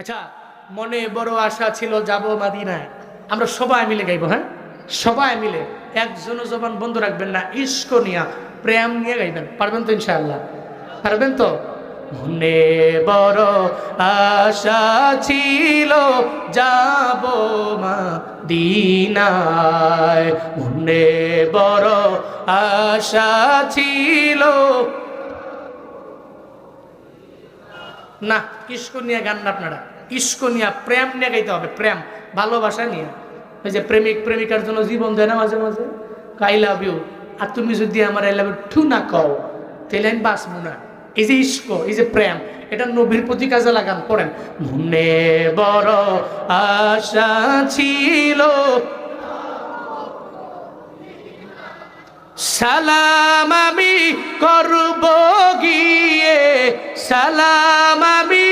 আচ্ছা, মনে বড় আশা ছিল যাব মাদিনায়। আমরা সবাই মিলে গাইবো, হ্যাঁ সবাই মিলে, একজনও জবান বন্ধ রাখবেন না, ইস্ক নিয়া প্রেম নিয়ে গাইবেন। পারবেন তো ইনশাআল্লাহ? পারবেন তো? মনে বড় আশা ছিল যাব মাদিনায়, মনে বড় আশা ছিল। না, ইস্ক নিয়ে গান না আপনারা, ইস্ক নিয়ে প্রেম নিয়ে গাইতে হবে, প্রেম ভালোবাসা নিয়ে। ওই যে প্রেমিক প্রেমিকার জন্য জীবন দেয় না মাঝে মাঝে, আই লাভ ইউ, আর তুমি যদি আমার আই লাভ ইউ ঠু না কও তাহলে আমি বাঁচবো না। এই যে ইস্ক, এই যে প্রেম, এটা নবীর প্রতি কাজে লাগান। পড়েন, মনে বড় আশা ছিল সালাম আমি করব গিয়ে, সালাম আমি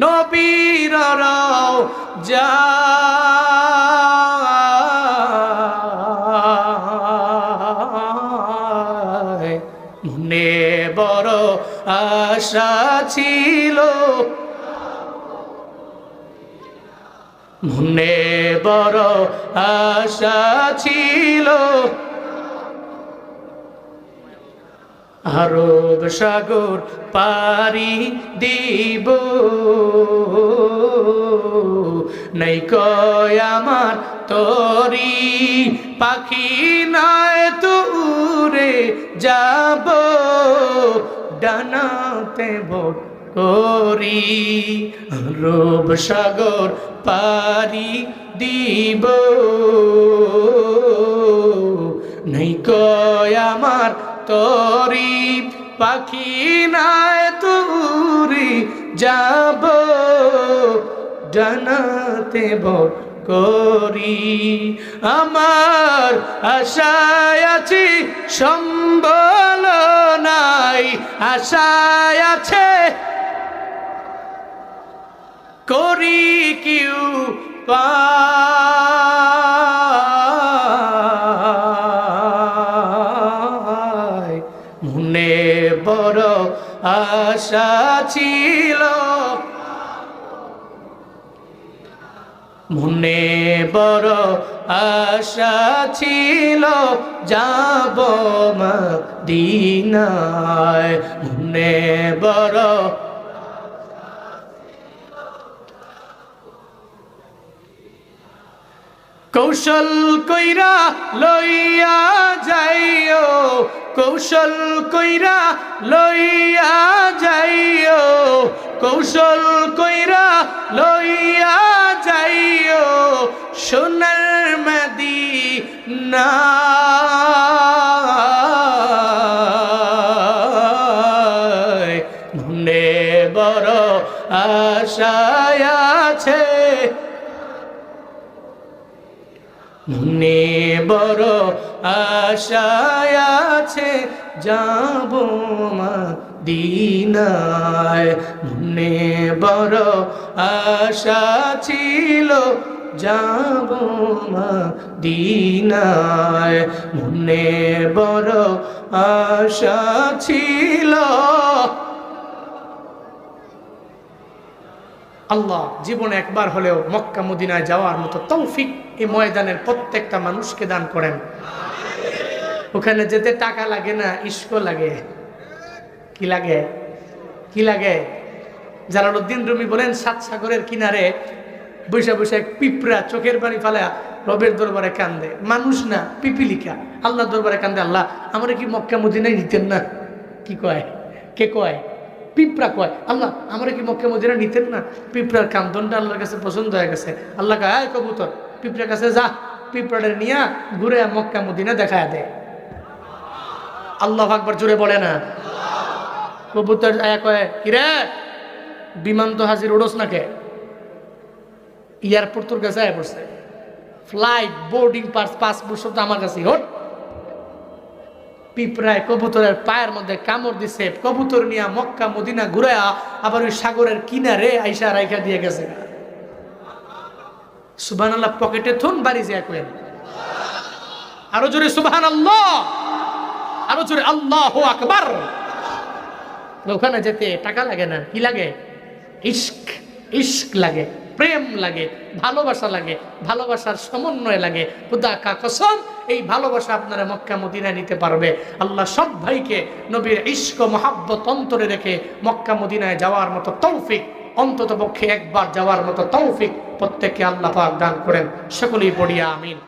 নবীর রওজা, মনে বড় আশা ছিল, মনে বড় আশা ছিল, আরব সাগর পারি দিব, নাই কয় আমার তরি পাখি নয় তো উড়ে যাব, ডানাতে ভোর করি, আরব সাগর পারি দিব, নাই কয় আমার তরি পাখি নাই তুরি যাব, ডানাতে ভোর করি। আমার আশায় আছি সম্বল নাই, আশায় আছে করি কিউ পা, মনে বড় আশা ছিল, মনে বড় আশা ছিল যাব মদিনায়, মনে বড় কৌশল কইরা লইয়া যাইও, কৌশল কইরা লইয়া যাইও, কৌশল কইরা লইয়া যাইও, সোনার মদিনা, মনে বড় আশায় আছে, মনে বড় আশায় আছে যাব মদিনায়, মনে বড় আশা ছিল যাব মদিনায়, মনে বড় আশা ছিল। আল্লাহ জীবনে একবার হলেও মক্কা মদিনায় যাওয়ার মতো তৌফিক এই ময়দানের প্রত্যেকটা মানুষকে দান করেন। ওখানে যেতে টাকা লাগে না, ইস্ক লাগে। কি লাগে? কি লাগে? জালালউদ্দিন রুমি বলেন, সাত সাগরের কিনারে বৈশা বৈশা এক পিঁপড়া চোখের পানি ফালা রবের দরবারে কান্দে। মানুষ না, পিপিলিকা আল্লাহ দরবারে কান্দে, আল্লাহ আমরা কি মক্কা মদিনায় নিতেন না? কি কয়? কে কয়? পিঁপড়া কয়, আল্লাহ আমরা কি মক্কা মদিনা নিতেন না? পিঁপড়ার কান্দনটা আল্লাহর কাছে পছন্দ হয়ে গেছে। আল্লাহ কয়, আয় কবুতর, পিঁপড়ার কাছে যা, পিঁপড়াটা নিয়ে ঘুরে মক্কা মদিনা দেখায় দেয়। আল্লাহু আকবার জোরে বলে না? কবুতর আয়া কয়, কিরে বিমান তো হাজির, ওড়োস না কে? এয়ারপোর্ট তোর কাছে আয়া পড়ছে, ফ্লাইট বোর্ডিং পাস পাসপোর্ট সব তো আমার কাছে। হট, পিঁপড়ায় কবুতরের পায়ের মধ্যে কামড় দিছে, কবুতর নিয়ে মক্কা মদিনা ঘুরে আবার ওই সাগরের কিনারে আইসা রাইখা দিয়ে গেছে। সুবহানাল্লাহ, পকেটে থুন বাড়ি যায় কয়েন। আরো জোরে সুবহানাল্লাহ, আরো জোরে আল্লাহু আকবার। ওখানে যেতে টাকা লাগে না, কি লাগে? ইশক, ইশক লাগে, প্রেম লাগে, ভালোবাসা লাগে, ভালোবাসার সমন্বয় লাগে। খুদা কা কসম, এই ভালোবাসা আপনারা মক্কা মদিনায় নিতে পারবে। আল্লাহ সব ভাইকে নবীর ইশক মহাব্বত অন্তরে রেখে মক্কা মদিনায় যাওয়ার মতো তৌফিক, অন্তত পক্ষে একবার যাওয়ার মতো তৌফিক প্রত্যেককে আল্লাহ পাক দান করেন। সকলেই পড়িয়া আমিন।